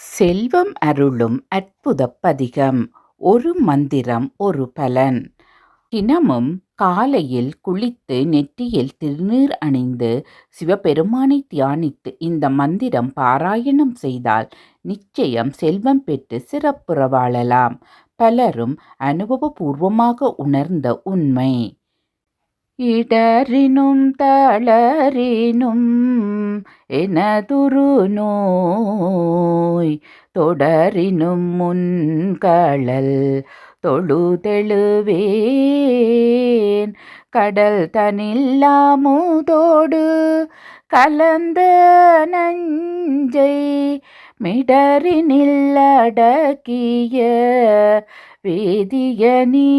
செல்வம் அருளும் அற்புதப் பதிகம். ஒரு மந்திரம் ஒரு பலன். தினமும் காலையில் குளித்து நெற்றியில் திருநீர் அணிந்து சிவபெருமானை தியானித்து இந்த மந்திரம் பாராயணம் செய்தால் நிச்சயம் செல்வம் பெற்று சிறப்புற வாழலாம். பலரும் அனுபவபூர்வமாக உணர்ந்த உண்மை. இடறினும் தளரினும் எனதுரு நோய் தொடரினும் முன்களல் தொழுதெழுவேன் கடல் தனில்லாமுதோடு கலந்த நஞ்சை மிடறினில் அடக்கிய வேதியனீ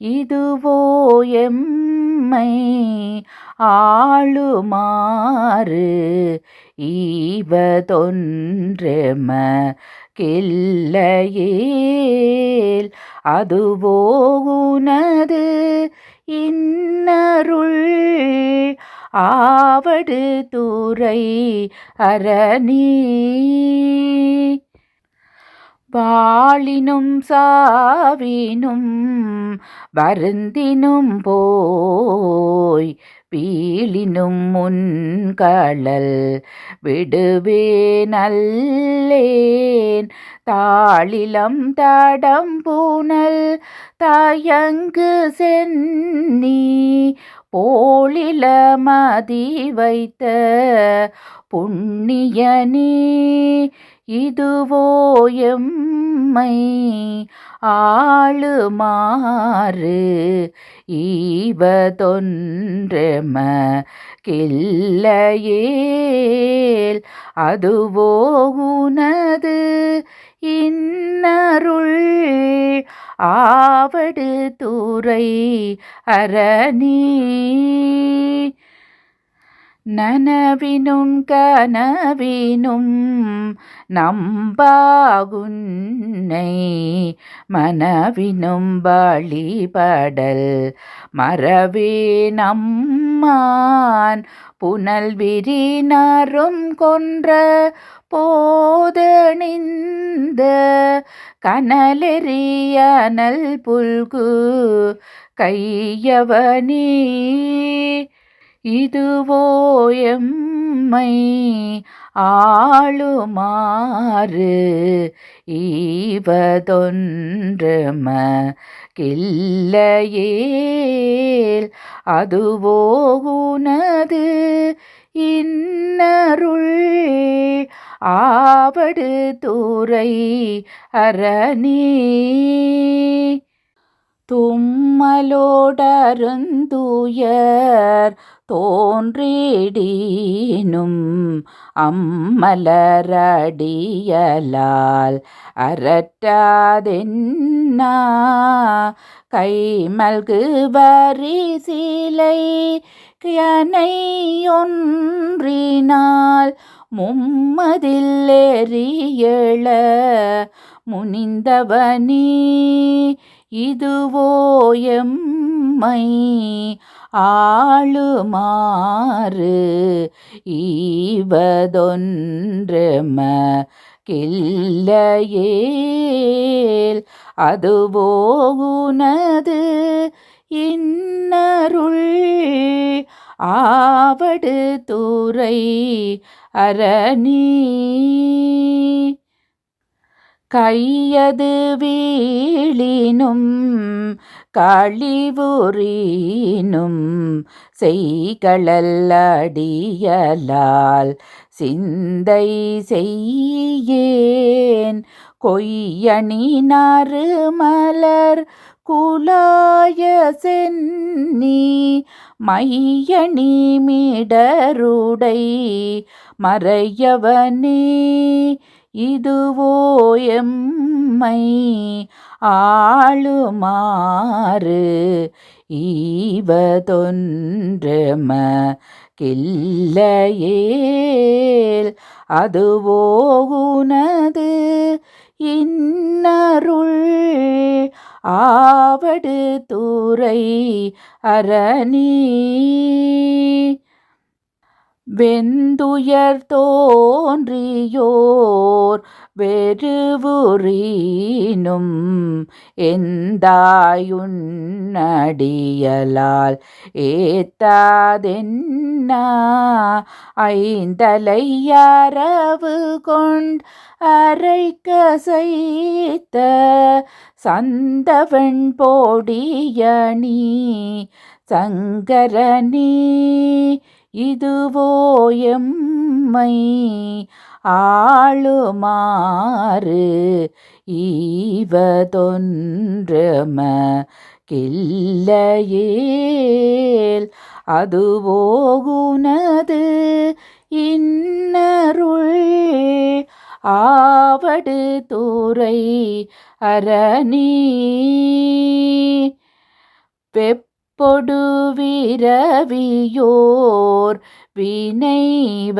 இதுவோ எம்மை ஆளுமாறு ஈவதொன்றெம கில்லையேல் அதுவோ உனது இன்னருள் ஆவடு துறை அரணி வாழினும் சாவினும் வருந்தினும் போய் வீழினும் முன்களல் விடுவேனல்லேன் தாளிலம் தடம் பூனல் தயங்கு சென்னி போலில மதி வைத்த புண்ணியனே இதுவோ எம்மை ஆளுமாறு ஈவதொன்றெம கில்லையேல் அதுவோ உனது இன்னருள் ஆவடு துறை அரணி நனவினும் கனவினும் நம்பாகுன்னை மனவினும் வழிபடல் மறவே நம்மான் புனல் விரினரும் கொன்ற போதணிந்த கனலெறியனல் புல்கு கையவனே இதுவோ எம்மை ஆளுமாறு ஈவதொன்றெம கில்லையேல் அதுவோ உனது இன்னருள் ஆவடு துறை அரணி தும்மலோடருந்துயர் தோன்றிடினும் அம்மலரடியலால் அரற்றாதென்னா கைமல்கு வரிசிலை யனையொன்றினால் மும்மதில் எரியள முனிந்தவனே இதுவோ எம்மை ஆளுமாறு ஈவதொன்றெம கில்லையேல் அதுவோ உனது இன்னருள் ஆவடு துறை அரணி கையது வீழினும் கழிவுறினும் செய்களல் அடியலால் சிந்தை செய்யேன் கொய்யணி நறுமலர் குலாய சென்னி மையணி மிடருடை மறையவனே இதுவோ எம்மை ஆளுமாறு ஈவதொன்றெம கில்லையேல் அதுவோ உனது இன்னருள் ஆவடு துறை அரணி வெந்துயர் தோன்றியோர் வெறுவுறீனும் எந்தாயுன்னடியலால் ஏத்தாதென்னா ஐந்தலையரவு கொண்டு அரைக்கசைத்த சந்தவெண் போடியணி சங்கரனே இதுவோ எம்மை ஆளுமாறு ஈவதொன்றம கில்லையேல் அதுவோகுனது இன்னருள் ஆவடு தூரை அரணி வெப்பொடு விரவியோர் வினைவரினும்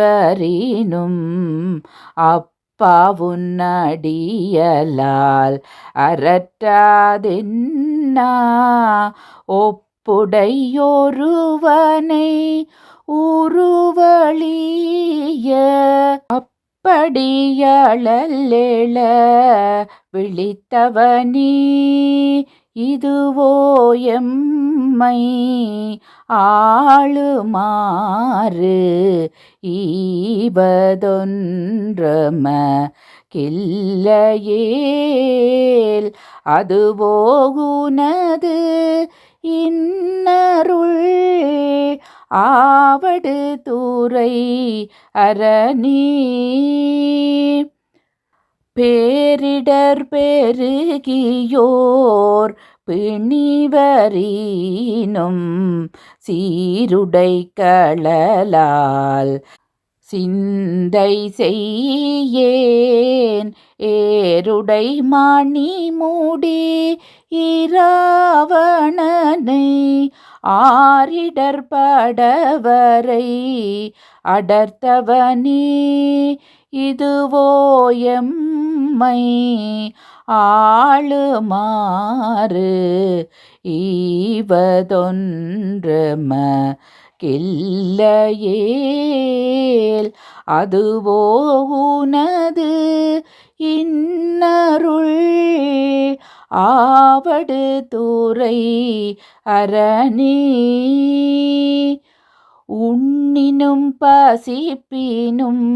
அப்பாவுன்னடியலால் அரற்றாதென்னா ஒப்புடையொருவனை உருவழிய படியழலெழ விழித்தவனே இதுவோ எம்மை ஆளுமாறு ஈவதொன்றம கில்லையேல் அதுவோகுனது இன்னருள் ஆவடு தூரை அரணி பேரிடர் பெருகியோர் பிணிவரீனும் சீருடை களலால் சிந்தை செய்யேன் ஏருடை மணி மூடி இராவணனை ஆரிடர்படவரை அடர்த்தவனே இதுவோ எம்மை ஆளுமாறு ஈவதொன்றம கில்லையேல் அதுவோகுனது இன்னருள் ஆவடு தூரை அரணி உண்ணினும் பசிப்பினும்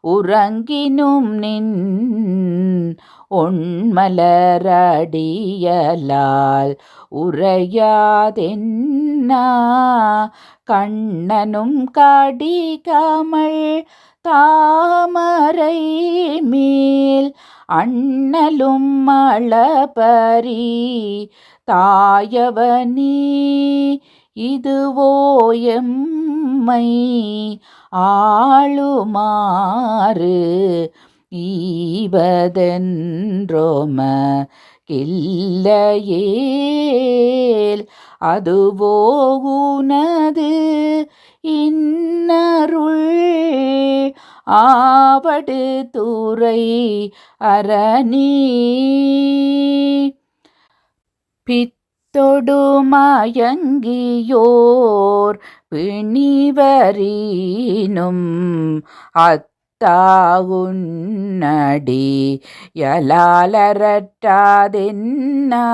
உறங்கினும் நின் ஒண்மலரடியலால் உரையாதென்னா கண்ணனும் கடிகமழ் தாமரை மேல் அண்ணலும் மளபரி தாயவனே இதுவோ எம்மை ஆளுமாறு ஈவதென்றோம கில்லையேல் அதுவோகுனது இன்னருள் ஆவடு தூரை அரணி பித்தொடு மயங்கியோர் பிணிவரீனும் அத்தாவுன்னடி யலாலரற்றாதென்னா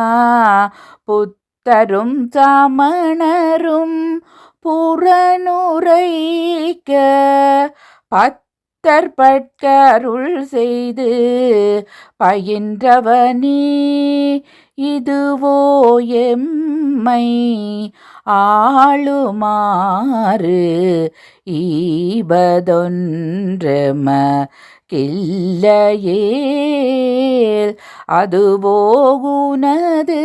புத்தரும் சமணரும் புறனுரைக்க பத்தர்பட்கருள் செய்து பயின்றவனே இதுவோ எம்மை ஆளுமாறு ஈவதொன்றம கில்லையேல் அதுவோகுனது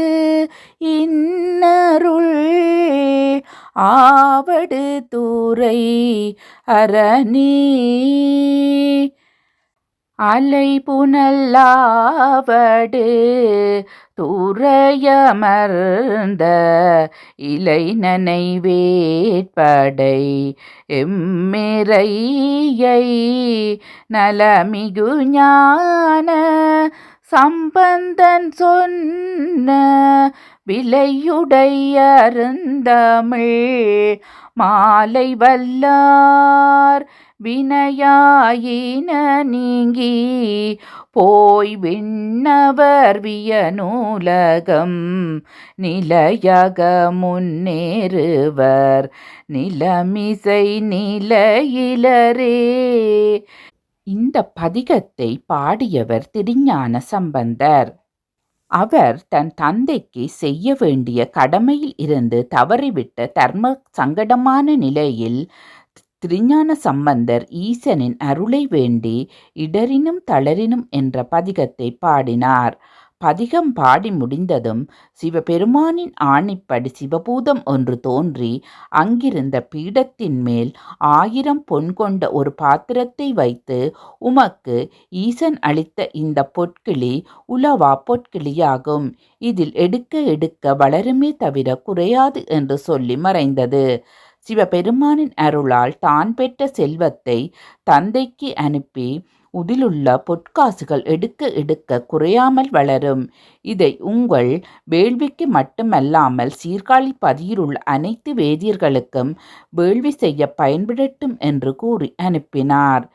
இன்னருள் ஆவடு தூரை அரணி அலை புனல்லாவடு தூரையமர்ந்த இலைநனை வேட்படை எம்மிரையை நலமிகு ஞான சம்பந்தன் சொன்ன விலையுடைய அருந்தமிழ் மாலை வல்லார் வினையாயின நீங்கி போய் விண்ணவர் வியநூலகம் நிலையக முன்னேறுவர் நிலமிசை நிலையிலரே. இந்த பதிகத்தை பாடியவர் திருஞான சம்பந்தர். அவர் தன் தந்தைக்கு செய்ய வேண்டிய கடமையில் இருந்து தவறிவிட்ட தர்ம சங்கடமான நிலையில் திருஞான சம்பந்தர் ஈசனின் அருளை வேண்டி இடரினும் தளரினும் என்ற பதிகத்தை பாடினார். பதிகம் பாடி முடிந்ததும் சிவபெருமானின் ஆணைப்படி சிவபூதம் ஒன்று தோன்றி அங்கிருந்த பீடத்தின் மேல் 1000 பொன் கொண்ட ஒரு பாத்திரத்தை வைத்து, உமக்கு ஈசன் அளித்த இந்த பொற்கிளி உலவா பொற்கிளியாகும். இதில் எடுக்க எடுக்க வளருமே தவிர குறையாது என்று சொல்லி மறைந்தது. சிவபெருமானின் அருளால் தான் பெற்ற செல்வத்தை தந்தைக்கு அனுப்பி, உதிலுள்ள பொற்காசுகள் எடுக்க எடுக்க குறையாமல் வளரும். இதை உங்கள் வேள்விக்கு மட்டுமல்லாமல் சீர்காழி பதியிலுள்ள அனைத்து வேதியர்களுக்கும் வேள்வி செய்ய பயன்படட்டும் என்று கூறி அனுப்பினார்.